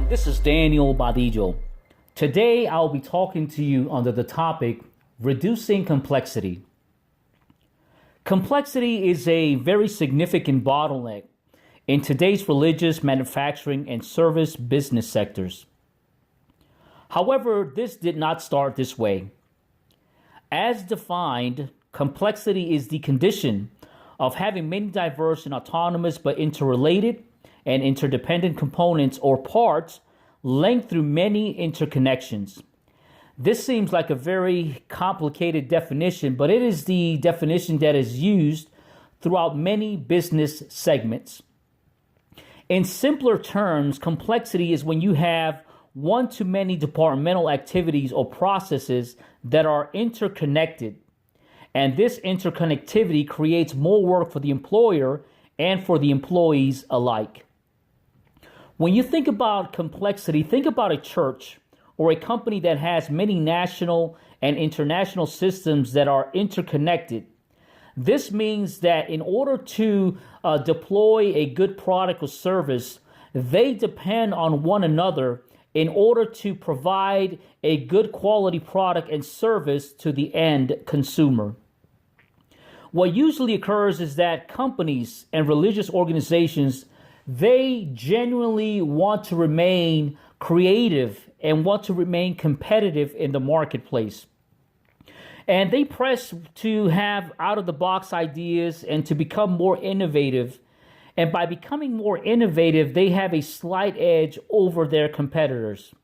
This is Daniel Badillo. Today I'll be talking to you under the topic reducing complexity. Complexity is a very significant bottleneck in today's religious, manufacturing, and service business sectors. However, this did not start this way. As defined, complexity is the condition of having many diverse and autonomous but interrelated and interdependent components or parts linked through many interconnections. This seems like a very complicated definition, but it is the definition that is used throughout many business segments. In simpler terms, complexity is when you have one to many departmental activities or processes that are interconnected. And this interconnectivity creates more work for the employer and for the employees alike. When you think about complexity, think about a church or a company that has many national and international systems that are interconnected. This means that in order to deploy a good product or service, they depend on one another in order to provide a good quality product and service to the end consumer. What usually occurs is that companies and religious organizations, they genuinely want to remain creative and want to remain competitive in the marketplace. And they press to have out-of-the-box ideas and to become more innovative. And by becoming more innovative, they have a slight edge over their competitors.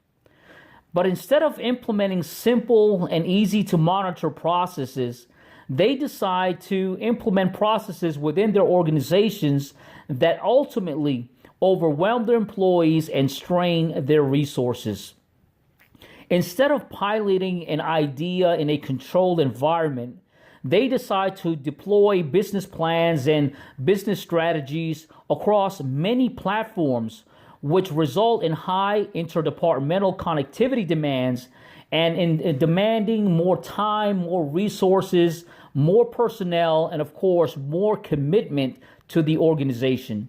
But instead of implementing simple and easy to monitor processes, they decide to implement processes within their organizations that ultimately overwhelm their employees and strain their resources. Instead of piloting an idea in a controlled environment, they decide to deploy business plans and business strategies across many platforms, which result in high interdepartmental connectivity demands and in demanding more time, more resources, more personnel, and of course, more commitment to the organization.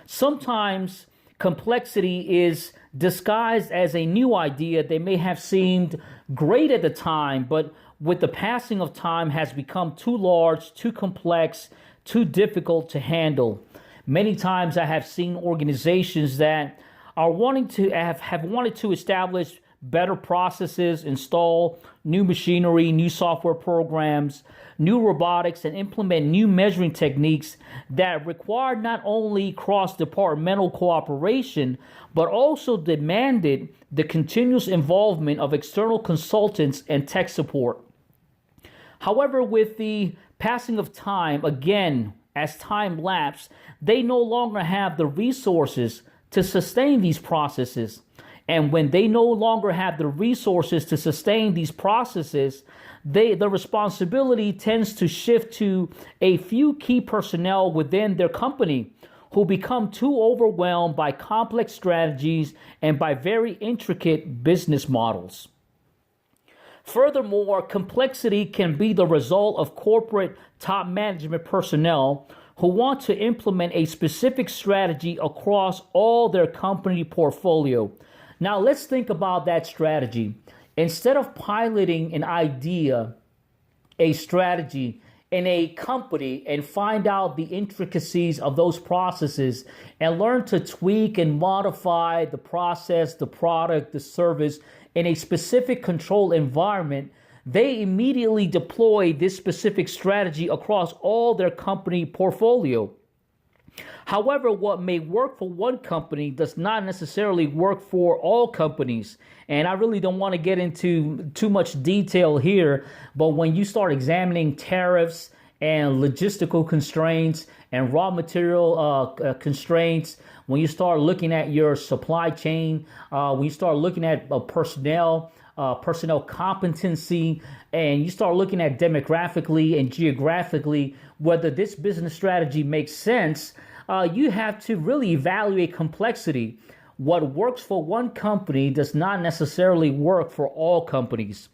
Sometimes complexity is disguised as a new idea that may have seemed great at the time, but with the passing of time has become too large, too complex, too difficult to handle. Many times I have seen organizations that are wanting to have wanted to establish better processes, install new machinery, new software programs, new robotics, and implement new measuring techniques that require not only cross-departmental cooperation, but also demanded the continuous involvement of external consultants and tech support. However, with the passing of time, again, as time lapsed, they no longer have the resources to sustain these processes. And when they no longer have the resources to sustain these processes, the responsibility tends to shift to a few key personnel within their company who become too overwhelmed by complex strategies and by very intricate business models. Furthermore, complexity can be the result of corporate top management personnel who want to implement a specific strategy across all their company portfolio. Now, let's think about that strategy. Instead of piloting an idea, a strategy in a company and find out the intricacies of those processes and learn to tweak and modify the process, the product, the service in a specific controlled environment, they immediately deploy this specific strategy across all their company portfolio. However, what may work for one company does not necessarily work for all companies. And I really don't want to get into too much detail here, but when you start examining tariffs and logistical constraints and raw material constraints, when you start looking at your supply chain, when you start looking at personnel competency, and you start looking at demographically and geographically whether this business strategy makes sense, you have to really evaluate complexity. What works for one company does not necessarily work for all companies.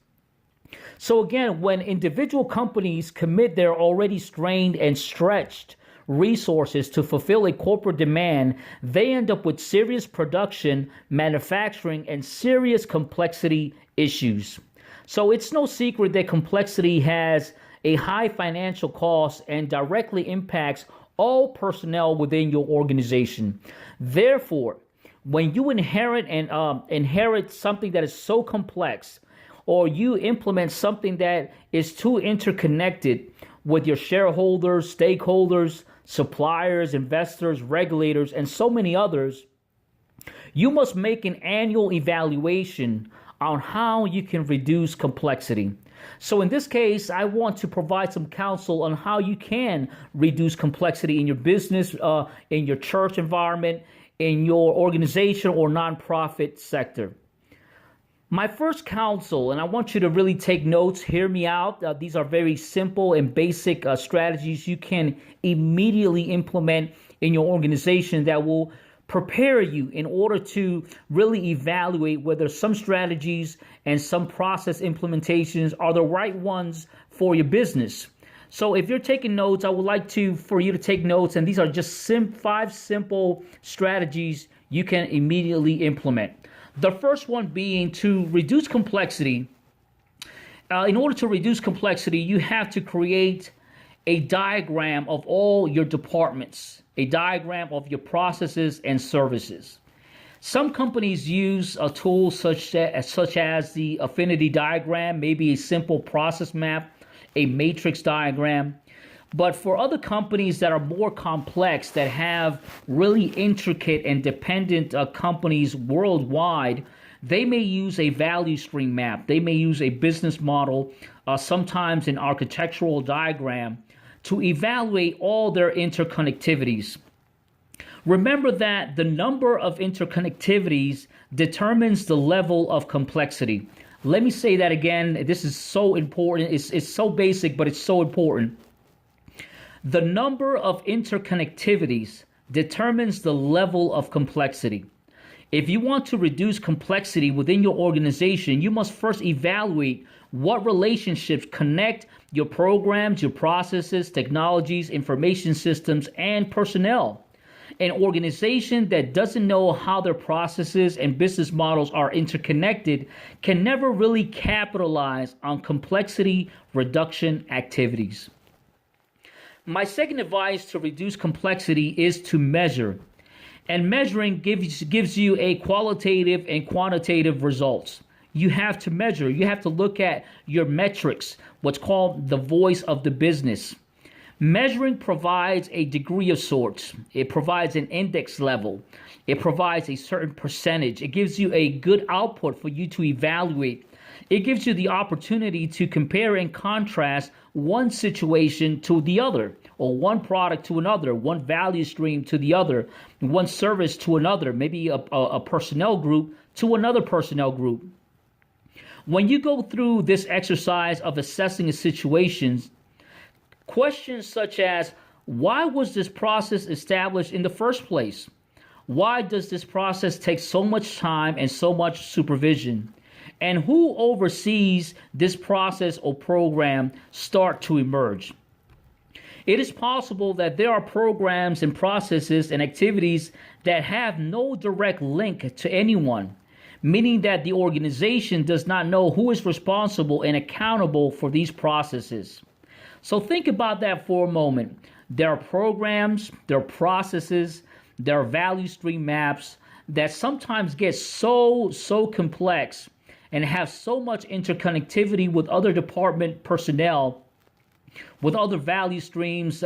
So again, when individual companies commit their already strained and stretched resources to fulfill a corporate demand, they end up with serious production, manufacturing, and serious complexity issues. So it's no secret that complexity has a high financial cost and directly impacts all personnel within your organization. Therefore, when you inherit something that is so complex, or you implement something that is too interconnected with your shareholders, stakeholders, suppliers, investors, regulators, and so many others, you must make an annual evaluation on how you can reduce complexity. So in this case, I want to provide some counsel on how you can reduce complexity in your business, in your church environment, in your organization or nonprofit sector. My first counsel, and I want you to really take notes, hear me out. These are very simple and basic strategies you can immediately implement in your organization that will prepare you in order to really evaluate whether some strategies and some process implementations are the right ones for your business. So if you're taking notes, I would like for you to take notes, and these are just 5 simple strategies you can immediately implement. The first one being to reduce complexity. In order to reduce complexity, you have to create a diagram of all your departments, a diagram of your processes and services. Some companies use a tool such as the affinity diagram, maybe a simple process map, a matrix diagram. But for other companies that are more complex, that have really intricate and dependent companies worldwide, they may use a value stream map. They may use a business model, sometimes an architectural diagram, to evaluate all their interconnectivities. Remember that the number of interconnectivities determines the level of complexity. Let me say that again. This is so important. It's so basic, but it's so important. The number of interconnectivities determines the level of complexity. If you want to reduce complexity within your organization, you must first evaluate what relationships connect your programs, your processes, technologies, information systems, and personnel. An organization that doesn't know how their processes and business models are interconnected can never really capitalize on complexity reduction activities. My second advice to reduce complexity is to measure. And measuring gives you a qualitative and quantitative results. You have to measure. You have to look at your metrics, what's called the voice of the business. Measuring provides a degree of sorts. It provides an index level. It provides a certain percentage. It gives you a good output for you to evaluate. It gives you the opportunity to compare and contrast one situation to the other, or one product to another, one value stream to the other, one service to another, maybe a personnel group to another personnel group. When you go through this exercise of assessing a situation, questions such as, why was this process established in the first place? Why does this process take so much time and so much supervision? And who oversees this process or program start to emerge? It is possible that there are programs and processes and activities that have no direct link to anyone, meaning that the organization does not know who is responsible and accountable for these processes. So think about that for a moment. There are programs, there are processes, there are value stream maps that sometimes get so complex and have so much interconnectivity with other department personnel, with other value streams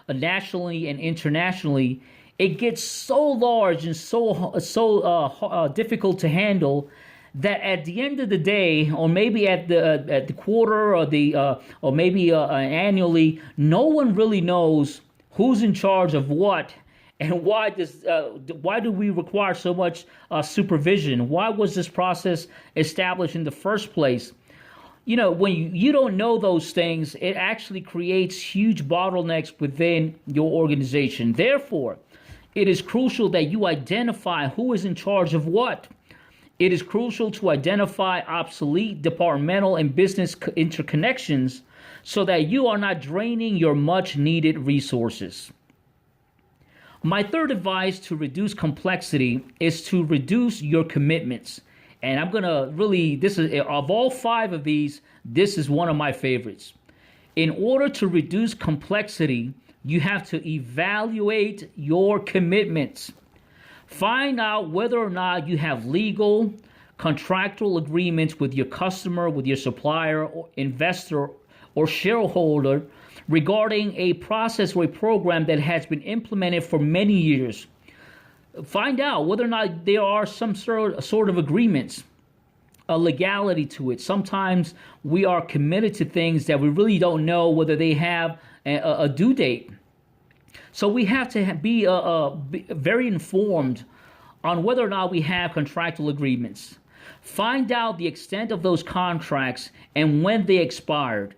nationally and internationally. It gets so large and so difficult to handle that at the end of the day, or maybe at the quarter, or maybe annually, no one really knows who's in charge of what, and why do we require so much supervision? Why was this process established in the first place? You know, when you don't know those things, it actually creates huge bottlenecks within your organization. Therefore, it is crucial that you identify who is in charge of what. It is crucial to identify obsolete departmental and business interconnections so that you are not draining your much needed resources. My third advice to reduce complexity is to reduce your commitments. And I'm going to really, this is, of all five of these, this is one of my favorites. In order to reduce complexity, you have to evaluate your commitments. Find out whether or not you have legal, contractual agreements with your customer, with your supplier, or investor, or shareholder regarding a process or a program that has been implemented for many years. Find out whether or not there are some sort of agreements, a legality to it. Sometimes we are committed to things that we really don't know whether they have a due date. So we have to be very informed on whether or not we have contractual agreements. Find out the extent of those contracts and when they expired.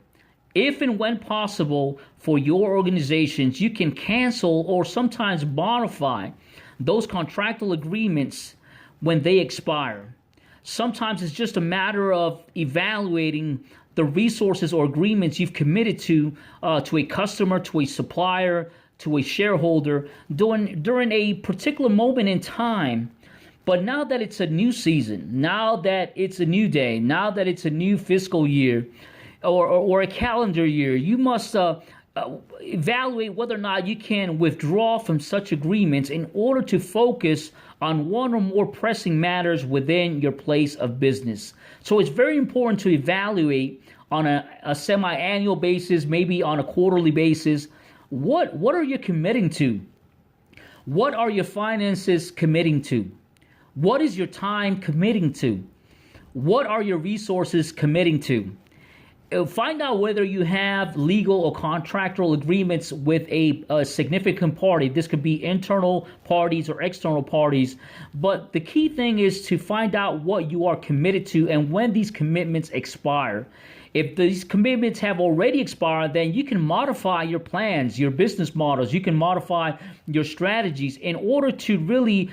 If and when possible for your organizations, you can cancel or sometimes modify those contractual agreements when they expire. Sometimes it's just a matter of evaluating the resources or agreements you've committed to a customer, to a supplier, to a shareholder during a particular moment in time. But now that it's a new season, now that it's a new day, now that it's a new fiscal year or a calendar year, you must evaluate whether or not you can withdraw from such agreements in order to focus on one or more pressing matters within your place of business. So it's very important to evaluate on a semi-annual basis, maybe on a quarterly basis. What are you committing to? What are your finances committing to? What is your time committing to? What are your resources committing to? Find out whether you have legal or contractual agreements with a significant party. This could be internal parties or external parties. But the key thing is to find out what you are committed to and when these commitments expire. If these commitments have already expired, then you can modify your plans, your business models. You can modify your strategies in order to really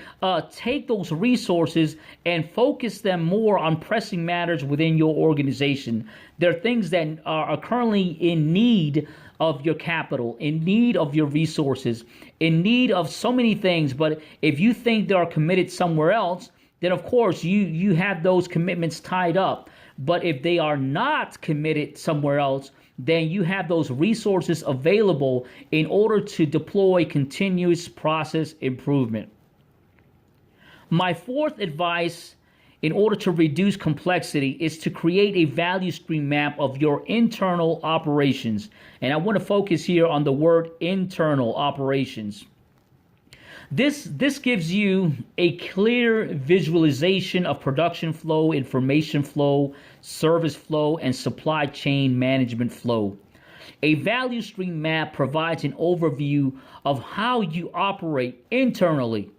take those resources and focus them more on pressing matters within your organization. There are things that are currently in need of your capital, in need of your resources, in need of so many things. But if you think they are committed somewhere else, then of course you have those commitments tied up. But if they are not committed somewhere else, then you have those resources available in order to deploy continuous process improvement. My fourth advice in order to reduce complexity is to create a value stream map of your internal operations. And I want to focus here on the word internal operations. This gives you a clear visualization of production flow, information flow, service flow, and supply chain management flow. A value stream map provides an overview of how you operate internally,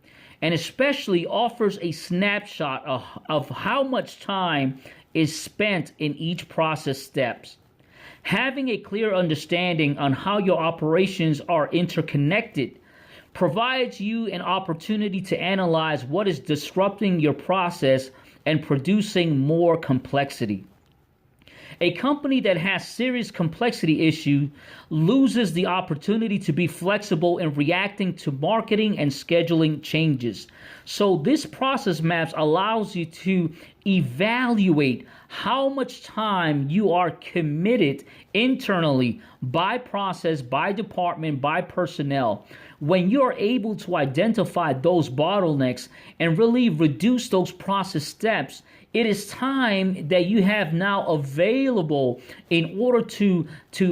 and especially offers a snapshot of how much time is spent in each process steps. Having a clear understanding on how your operations are interconnected provides you an opportunity to analyze what is disrupting your process and producing more complexity. A company that has serious complexity issue loses the opportunity to be flexible in reacting to marketing and scheduling changes. So this process maps allows you to evaluate how much time you are committed internally by process, by department, by personnel. When you're able to identify those bottlenecks and really reduce those process steps, it is time that you have now available in order to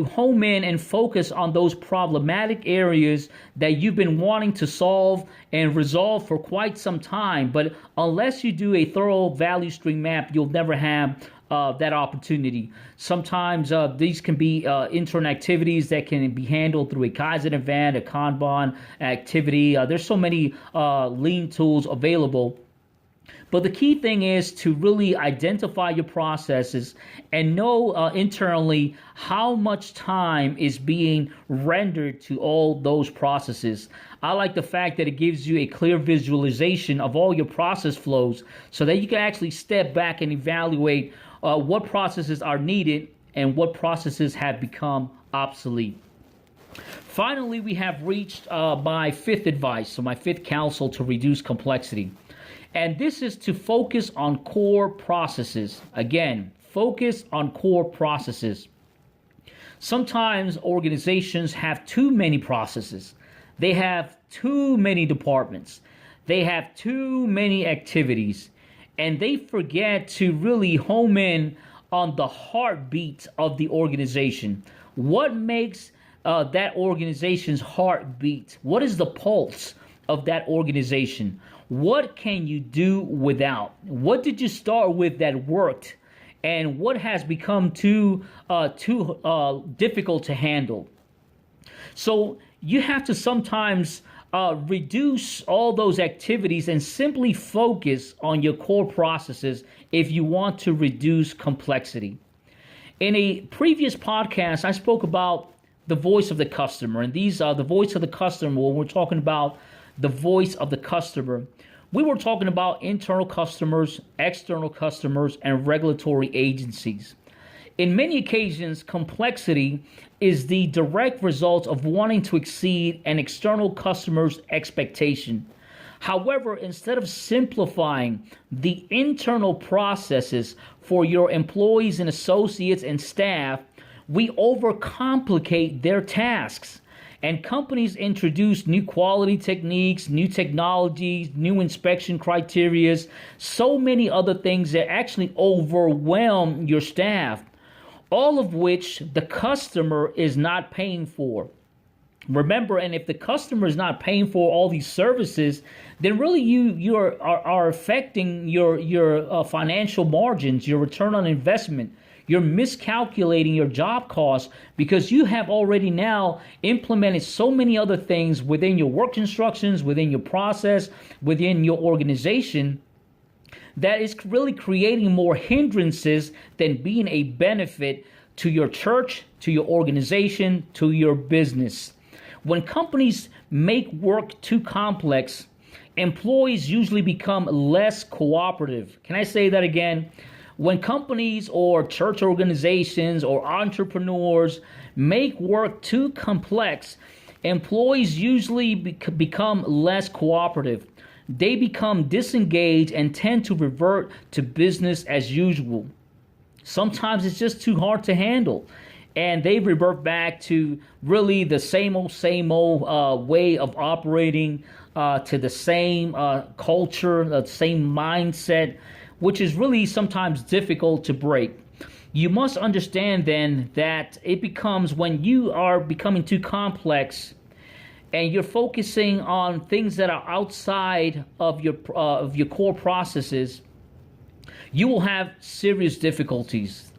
home in and focus on those problematic areas that you've been wanting to solve and resolve for quite some time. But unless you do a thorough value stream map, you'll never have that opportunity. Sometimes these can be internal activities that can be handled through a Kaizen event, a Kanban activity. There's so many lean tools available. But the key thing is to really identify your processes and know internally how much time is being rendered to all those processes. I like the fact that it gives you a clear visualization of all your process flows so that you can actually step back and evaluate what processes are needed and what processes have become obsolete. Finally, we have reached my fifth advice, so my fifth counsel to reduce complexity. And this is to focus on core processes. Again, focus on core processes. Sometimes organizations have too many processes. They have too many departments. They have too many activities. And they forget to really home in on the heartbeat of the organization. What makes that organization's heartbeat? What is the pulse of that organization? What can you do without? What did you start with that worked? And what has become too difficult to handle? So you have to sometimes reduce all those activities and simply focus on your core processes if you want to reduce complexity. In a previous podcast, I spoke about the voice of the customer, and these are the voice of the customer. When we're talking about the voice of the customer, we were talking about internal customers, external customers, and regulatory agencies. In many occasions, complexity is the direct result of wanting to exceed an external customer's expectation. However, instead of simplifying the internal processes for your employees and associates and staff, we overcomplicate their tasks. And companies introduce new quality techniques, new technologies, new inspection criteria, so many other things that actually overwhelm your staff, all of which the customer is not paying for. Remember, and if the customer is not paying for all these services, then really you are affecting your financial margins, your return on investment. You're miscalculating your job costs because you have already now implemented so many other things within your work instructions, within your process, within your organization, that is really creating more hindrances than being a benefit to your church, to your organization, to your business. When companies make work too complex, employees usually become less cooperative. Can I say that again? When companies or church organizations or entrepreneurs make work too complex, employees usually become less cooperative. They become disengaged and tend to revert to business as usual. Sometimes it's just too hard to handle, and they revert back to really the same old way of operating, to the same culture, the same mindset, which is really sometimes difficult to break. You must understand then that it becomes when you are becoming too complex and you're focusing on things that are outside of your core processes, you will have serious difficulties.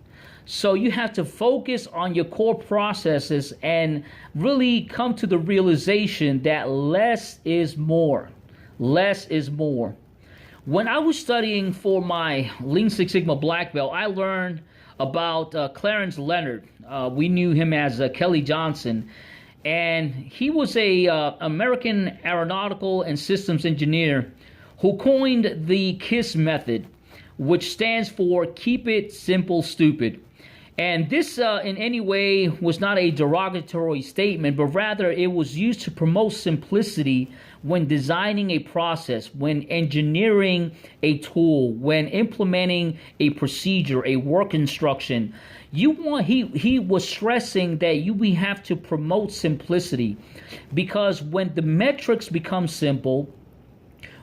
So you have to focus on your core processes and really come to the realization that less is more. Less is more. When I was studying for my Lean Six Sigma Black Belt, I learned about Clarence Leonard. We knew him as Kelly Johnson. And he was a American aeronautical and systems engineer who coined the KISS method, which stands for Keep It Simple, Stupid. And this in any way was not a derogatory statement, but rather it was used to promote simplicity when designing a process, when engineering a tool, when implementing a procedure, a work instruction. He was stressing that we have to promote simplicity, because when the metrics become simple,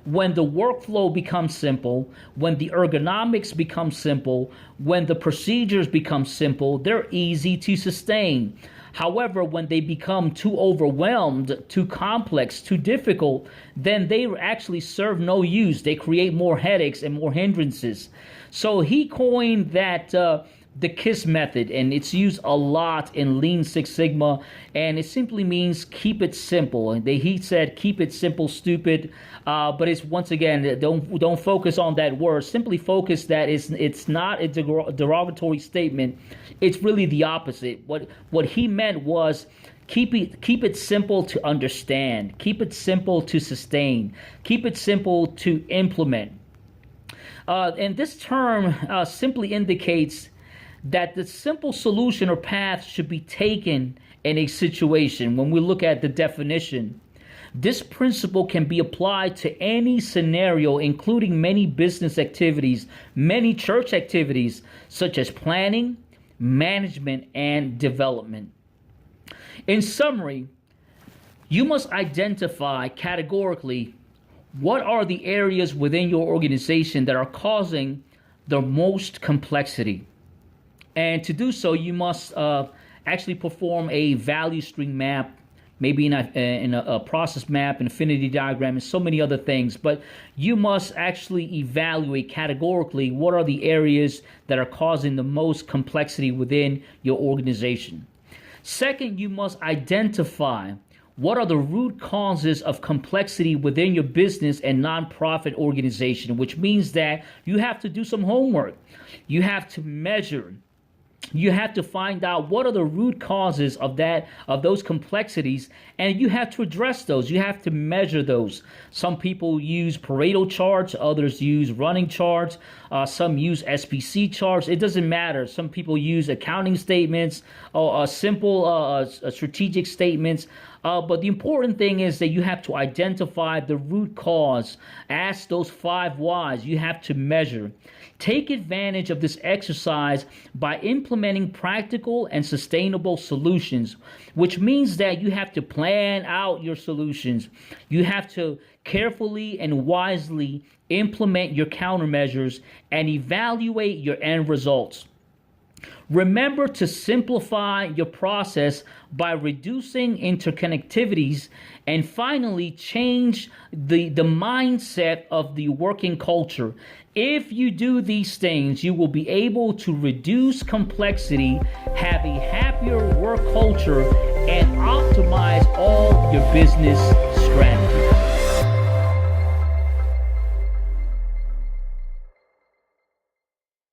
when the workflow becomes simple, when the ergonomics become simple, when the procedures become simple, they're easy to sustain. However, when they become too overwhelmed, too complex, too difficult, then they actually serve no use. They create more headaches and more hindrances. So he coined that the KISS method, and it's used a lot in Lean Six Sigma, and it simply means keep it simple. And he said keep it simple, stupid, but it's, once again, don't focus on that word. Simply focus that it's not a derogatory statement. It's really the opposite. What he meant was keep it simple to understand, keep it simple to sustain, keep it simple to implement. And this term simply indicates that the simple solution or path should be taken in a situation. When we look at the definition, this principle can be applied to any scenario, including many business activities, many church activities, such as planning, management, and development. In summary, you must identify categorically what are the areas within your organization that are causing the most complexity. And to do so, you must actually perform a value stream map, maybe in a process map, an affinity diagram, and so many other things. But you must actually evaluate categorically what are the areas that are causing the most complexity within your organization. Second, you must identify what are the root causes of complexity within your business and nonprofit organization, which means that you have to do some homework. You have to measure. You have to find out what are the root causes of those complexities, and you have to address those. You have to measure those. Some people use Pareto charts, others use running charts, some use SPC charts. It doesn't matter. Some people use accounting statements or simple strategic statements. But the important thing is that you have to identify the root cause. Ask those 5 whys. You have to measure. Take advantage of this exercise by implementing practical and sustainable solutions, which means that you have to plan out your solutions. You have to carefully and wisely implement your countermeasures and evaluate your end results. Remember to simplify your process by reducing interconnectivities, and finally change the mindset of the working culture. If you do these things, you will be able to reduce complexity, have a happier work culture, and optimize all your business strategies.